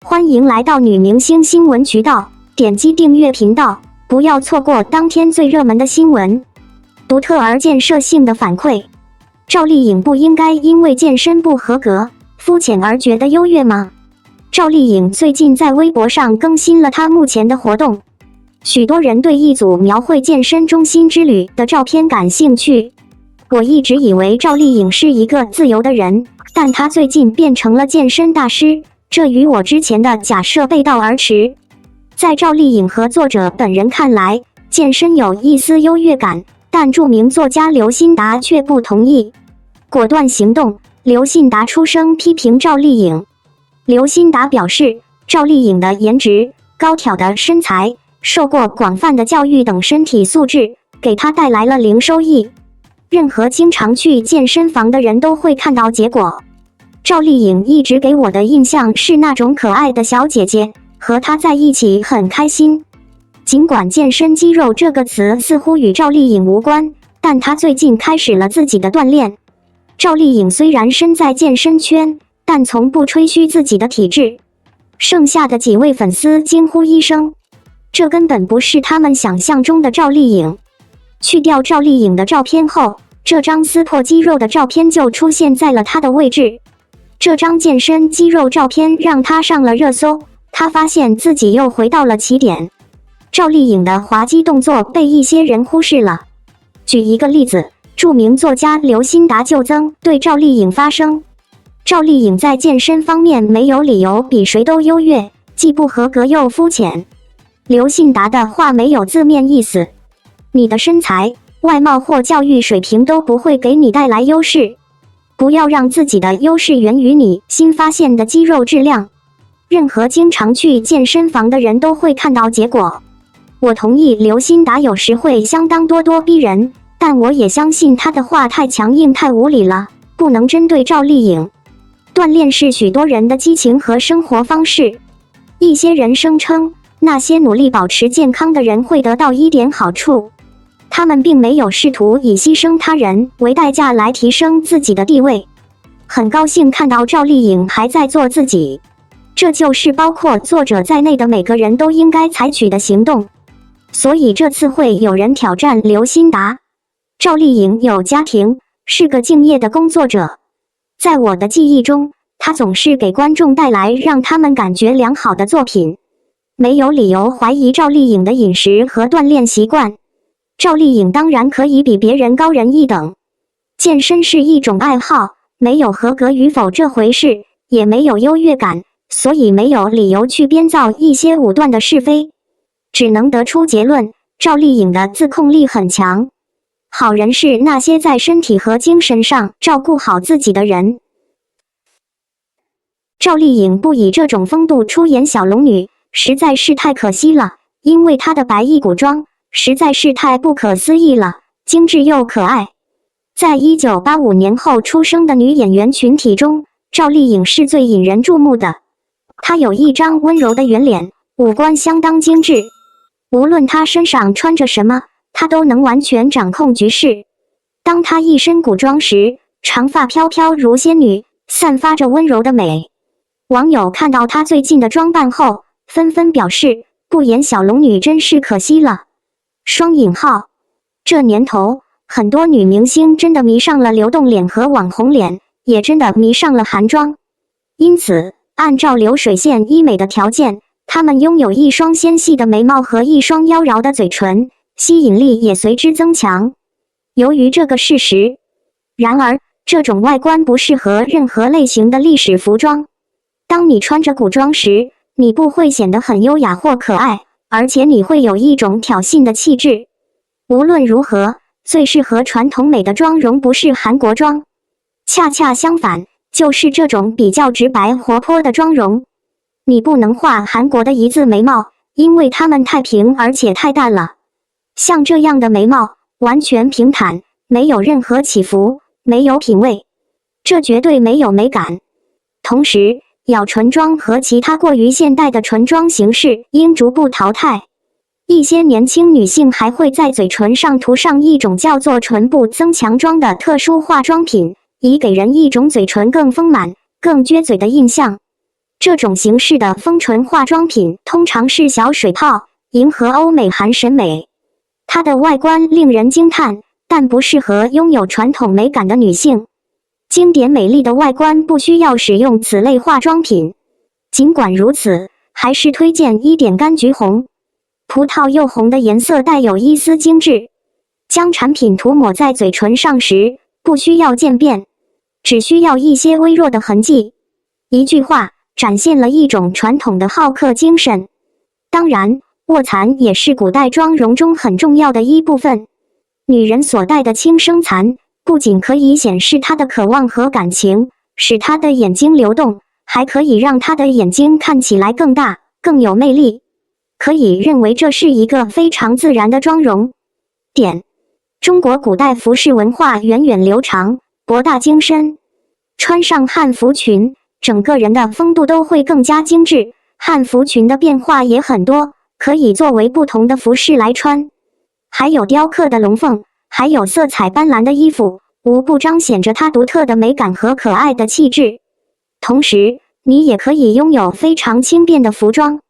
欢迎来到女明星新闻渠道，点击订阅频道，不要错过当天最热门的新闻。独特而建设性的反馈：赵丽颖不应该因为健身不合格、肤浅而觉得优越吗？赵丽颖最近在微博上更新了她目前的活动，许多人对一组描绘健身中心之旅的照片感兴趣。我一直以为赵丽颖是一个自由的人，但她最近变成了健身大师，这与我之前的假设背道而驰。在赵丽颖和作者本人看来，健身有一丝优越感，但著名作家刘欣达却不同意，果断行动。刘欣达出声批评赵丽颖。刘欣达表示，赵丽颖的颜值、高挑的身材、受过广泛的教育等身体素质，给她带来了零收益。任何经常去健身房的人都会看到结果。赵丽颖一直给我的印象是那种可爱的小姐姐，和她在一起很开心。尽管健身肌肉这个词似乎与赵丽颖无关，但她最近开始了自己的锻炼。赵丽颖虽然身在健身圈，但从不吹嘘自己的体质。剩下的几位粉丝惊呼一声，这根本不是他们想象中的赵丽颖。去掉赵丽颖的照片后，这张撕破肌肉的照片就出现在了她的位置。这张健身肌肉照片让她上了热搜，她发现自己又回到了起点。赵丽颖的滑稽动作被一些人忽视了。举一个例子，著名作家刘欣达就曾对赵丽颖发声：赵丽颖在健身方面没有理由比谁都优越，既不合格又肤浅。刘欣达的话没有字面意思，你的身材、外貌或教育水平都不会给你带来优势。不要让自己的优势源于你新发现的肌肉质量。任何经常去健身房的人都会看到结果。我同意刘欣达有时会相当咄咄逼人，但我也相信他的话太强硬太无理了，不能针对赵丽颖。锻炼是许多人的激情和生活方式。一些人声称，那些努力保持健康的人会得到一点好处。他们并没有试图以牺牲他人为代价来提升自己的地位。很高兴看到赵丽颖还在做自己，这就是包括作者在内的每个人都应该采取的行动。所以这次会有人挑战刘欣达。赵丽颖有家庭，是个敬业的工作者。在我的记忆中，她总是给观众带来让他们感觉良好的作品。没有理由怀疑赵丽颖的饮食和锻炼习惯。赵丽颖当然可以比别人高人一等。健身是一种爱好，没有合格与否这回事，也没有优越感，所以没有理由去编造一些武断的是非。只能得出结论，赵丽颖的自控力很强。好人是那些在身体和精神上照顾好自己的人。赵丽颖不以这种风度出演小龙女，实在是太可惜了，因为她的白衣古装实在是太不可思议了，精致又可爱。在1985年后出生的女演员群体中，赵丽颖是最引人注目的。她有一张温柔的圆脸，五官相当精致。无论她身上穿着什么，她都能完全掌控局势。当她一身古装时，长发飘飘如仙女，散发着温柔的美。网友看到她最近的装扮后，纷纷表示，不演小龙女真是可惜了。双引号，这年头，很多女明星真的迷上了流动脸和网红脸，也真的迷上了韩妆。因此，按照流水线医美的条件，她们拥有一双纤细的眉毛和一双妖娆的嘴唇，吸引力也随之增强。由于这个事实，然而，这种外观不适合任何类型的历史服装。当你穿着古装时，你不会显得很优雅或可爱，而且你会有一种挑衅的气质。无论如何，最适合传统美的妆容不是韩国妆，恰恰相反，就是这种比较直白活泼的妆容。你不能画韩国的一字眉毛，因为它们太平而且太淡了。像这样的眉毛，完全平坦，没有任何起伏，没有品味，这绝对没有美感。同时，咬唇妆和其他过于现代的唇妆形式应逐步淘汰。一些年轻女性还会在嘴唇上涂上一种叫做唇部增强妆的特殊化妆品，以给人一种嘴唇更丰满、更撅嘴的印象。这种形式的丰唇化妆品通常是小水泡，迎合欧美韩审美。它的外观令人惊叹，但不适合拥有传统美感的女性。经典美丽的外观不需要使用此类化妆品。尽管如此，还是推荐1点柑橘红。葡萄柚红的颜色带有一丝精致。将产品涂抹在嘴唇上时，不需要渐变，只需要一些微弱的痕迹。一句话，展现了一种传统的好客精神。当然，卧蚕也是古代妆容中很重要的一部分。女人所戴的轻生蚕，不仅可以显示她的渴望和感情，使她的眼睛流动，还可以让她的眼睛看起来更大、更有魅力。可以认为这是一个非常自然的妆容。点。中国古代服饰文化源远流长，博大精深。穿上汉服裙，整个人的风度都会更加精致。汉服裙的变化也很多，可以作为不同的服饰来穿。还有雕刻的龙凤，还有色彩斑斓的衣服，无不彰显着它独特的美感和可爱的气质。同时，你也可以拥有非常轻便的服装，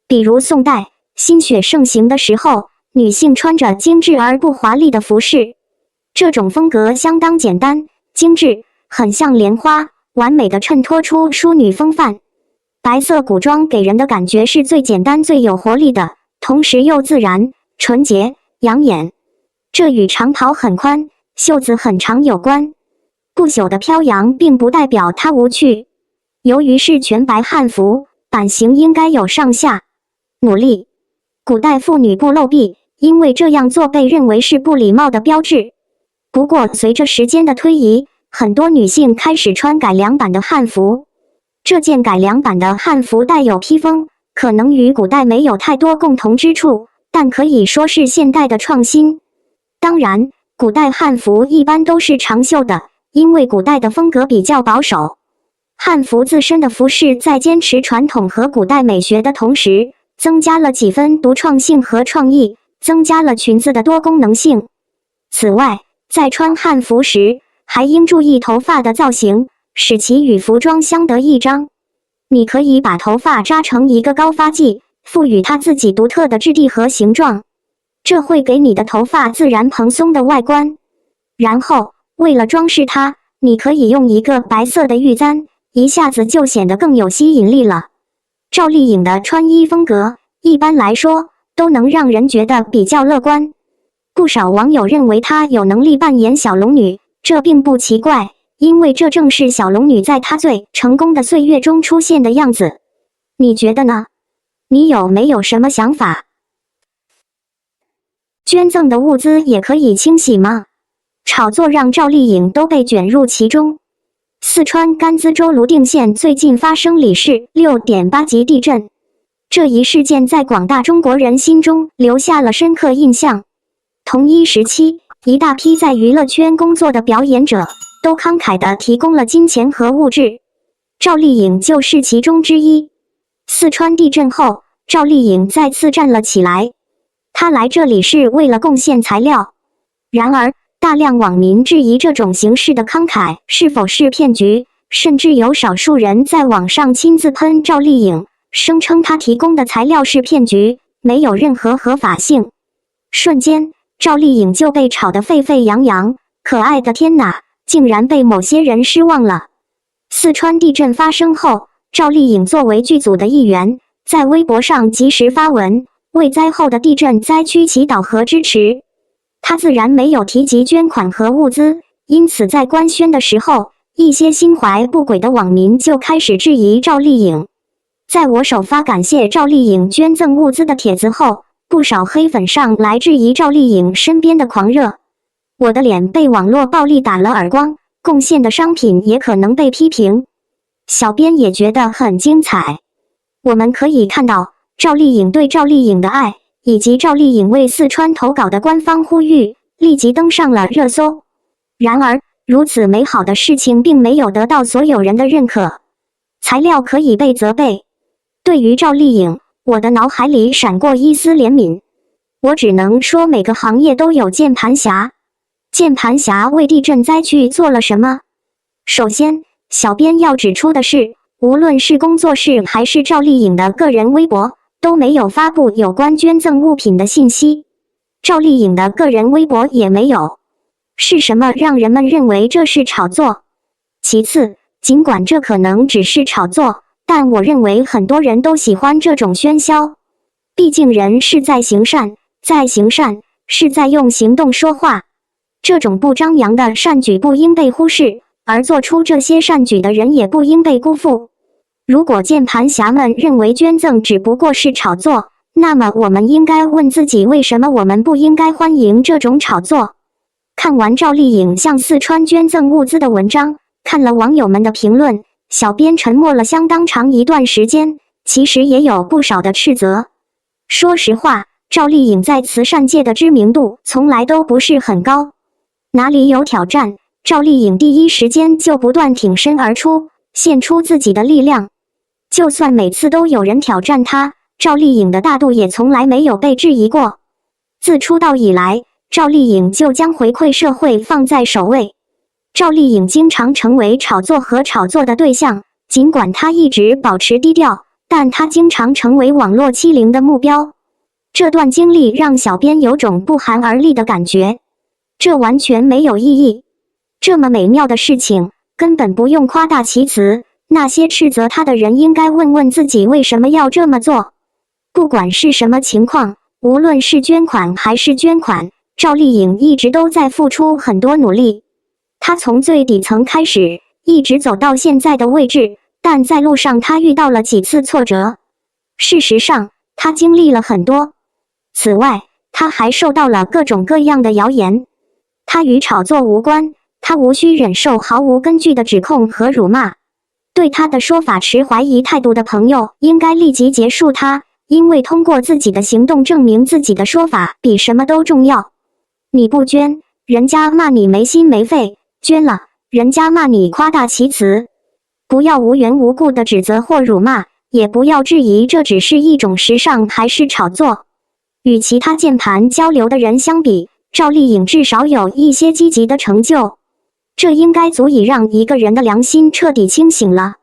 比如宋代新雪盛行的时候，女性穿着精致而不华丽的服饰，这种风格相当简单、精致，很像莲花，完美的衬托出淑女风范。白色古装给人的感觉是最简单、最有活力的，同时又自然、纯洁、养眼。这与长袍很宽、袖子很长有关。不朽的飘扬并不代表它无趣。由于是全白汉服，版型应该有上下。努力。古代妇女不露臂，因为这样做被认为是不礼貌的标志。不过，随着时间的推移，很多女性开始穿改良版的汉服。这件改良版的汉服带有披风，可能与古代没有太多共同之处，但可以说是现代的创新。当然，古代汉服一般都是长袖的，因为古代的风格比较保守。汉服自身的服饰在坚持传统和古代美学的同时，增加了几分独创性和创意，增加了裙子的多功能性。此外，在穿汉服时，还应注意头发的造型，使其与服装相得益彰。你可以把头发扎成一个高发髻，赋予它自己独特的质地和形状，这会给你的头发自然蓬松的外观。然后，为了装饰它，你可以用一个白色的玉簪，一下子就显得更有吸引力了。赵丽颖的穿衣风格，一般来说，都能让人觉得比较乐观。不少网友认为她有能力扮演小龙女，这并不奇怪，因为这正是小龙女在她最成功的岁月中出现的样子。你觉得呢？你有没有什么想法？捐赠的物资也可以清洗吗？炒作让赵丽颖都被卷入其中。四川甘孜州泸定县最近发生里氏 6.8 级地震，这一事件在广大中国人心中留下了深刻印象。同一时期，一大批在娱乐圈工作的表演者都慷慨地提供了金钱和物质，赵丽颖就是其中之一。四川地震后，赵丽颖再次站了起来，她来这里是为了贡献材料。然而，大量网民质疑这种形式的慷慨是否是骗局，甚至有少数人在网上亲自喷赵丽颖，声称她提供的材料是骗局，没有任何合法性。瞬间，赵丽颖就被炒得沸沸扬扬，可爱的天哪，竟然被某些人失望了。四川地震发生后，赵丽颖作为剧组的一员，在微博上及时发文，为灾后的地震灾区祈祷和支持。他自然没有提及捐款和物资，因此在官宣的时候，一些心怀不轨的网民就开始质疑赵丽颖。在我首发感谢赵丽颖捐赠物资的帖子后，不少黑粉上来质疑赵丽颖身边的狂热。我的脸被网络暴力打了耳光，贡献的商品也可能被批评。小编也觉得很精彩。我们可以看到赵丽颖对赵丽颖的爱，以及赵丽颖为四川投稿的官方呼吁，立即登上了热搜。然而，如此美好的事情并没有得到所有人的认可。材料可以被责备。对于赵丽颖，我的脑海里闪过一丝怜悯。我只能说每个行业都有键盘侠。键盘侠为地震灾区做了什么？首先，小编要指出的是，无论是工作室还是赵丽颖的个人微博，都没有发布有关捐赠物品的信息。赵丽颖的个人微博也没有。是什么让人们认为这是炒作？其次，尽管这可能只是炒作，但我认为很多人都喜欢这种喧嚣。毕竟人是在行善，在行善，是在用行动说话。这种不张扬的善举不应被忽视，而做出这些善举的人也不应被辜负。如果键盘侠们认为捐赠只不过是炒作，那么我们应该问自己，为什么我们不应该欢迎这种炒作？看完赵丽颖向四川捐赠物资的文章，看了网友们的评论，小编沉默了相当长一段时间，其实也有不少的斥责。说实话，赵丽颖在慈善界的知名度从来都不是很高。哪里有挑战，赵丽颖第一时间就不断挺身而出，献出自己的力量。就算每次都有人挑战她，赵丽颖的大度也从来没有被质疑过。自出道以来，赵丽颖就将回馈社会放在首位。赵丽颖经常成为炒作和炒作的对象，尽管她一直保持低调，但她经常成为网络欺凌的目标。这段经历让小编有种不寒而栗的感觉。这完全没有意义。这么美妙的事情，根本不用夸大其词。那些斥责他的人应该问问自己为什么要这么做。不管是什么情况，无论是捐款还是捐款，赵丽颖一直都在付出很多努力。她从最底层开始，一直走到现在的位置，但在路上她遇到了几次挫折。事实上，她经历了很多。此外，她还受到了各种各样的谣言。她与炒作无关，她无需忍受毫无根据的指控和辱骂。对她的说法持怀疑态度的朋友应该立即结束她，因为通过自己的行动证明自己的说法比什么都重要。你不捐，人家骂你没心没肺；捐了，人家骂你夸大其词。不要无缘无故的指责或辱骂，也不要质疑这只是一种时尚还是炒作。与其他键盘交流的人相比，赵丽颖至少有一些积极的成就，这应该足以让一个人的良心彻底清醒了。